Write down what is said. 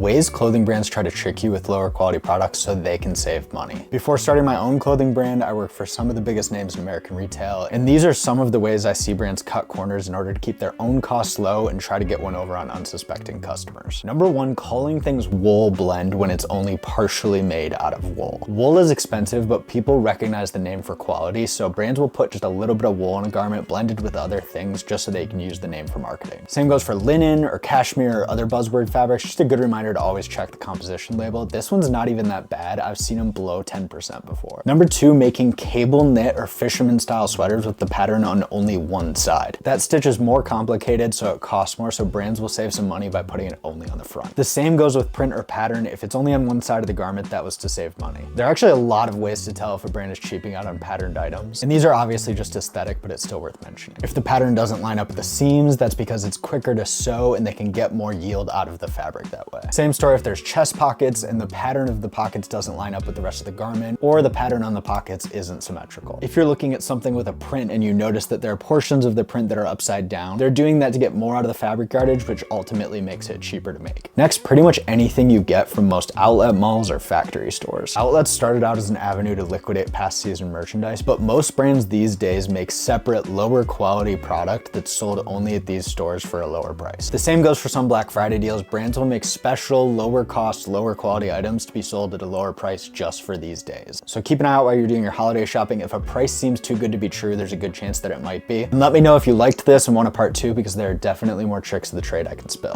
Ways clothing brands try to trick you with lower quality products so they can save money. Before starting my own clothing brand, I worked for some of the biggest names in American retail, and these are some of the ways I see brands cut corners in order to keep their own costs low and try to get one over on unsuspecting customers. Number one, calling things wool blend when it's only partially made out of wool. Wool is expensive, but people recognize the name for quality, so brands will put just a little bit of wool on a garment blended with other things just so they can use the name for marketing. Same goes for linen or cashmere or other buzzword fabrics. Just a good reminder to always check the composition label. This one's not even that bad. I've seen them below 10% before. Number two, making cable knit or fisherman style sweaters with the pattern on only one side. That stitch is more complicated, so it costs more, so brands will save some money by putting it only on the front. The same goes with print or pattern. If it's only on one side of the garment, that was to save money. There are actually a lot of ways to tell if a brand is cheaping out on patterned items, and these are obviously just aesthetic, but it's still worth mentioning. If the pattern doesn't line up with the seams, that's because it's quicker to sew and they can get more yield out of the fabric that way. Same story if there's chest pockets and the pattern of the pockets doesn't line up with the rest of the garment, or the pattern on the pockets isn't symmetrical. If you're looking at something with a print and you notice that there are portions of the print that are upside down, they're doing that to get more out of the fabric yardage, which ultimately makes it cheaper to make. Next, pretty much anything you get from most outlet malls or factory stores. Outlets started out as an avenue to liquidate past season merchandise, but most brands these days make separate, lower quality product that's sold only at these stores for a lower price. The same goes for some Black Friday deals. Brands will make special, lower cost, lower quality items to be sold at a lower price just for these days. So keep an eye out while you're doing your holiday shopping. If a price seems too good to be true, there's a good chance that it might be. And let me know if you liked this and want a part two, because there are definitely more tricks of the trade I can spill.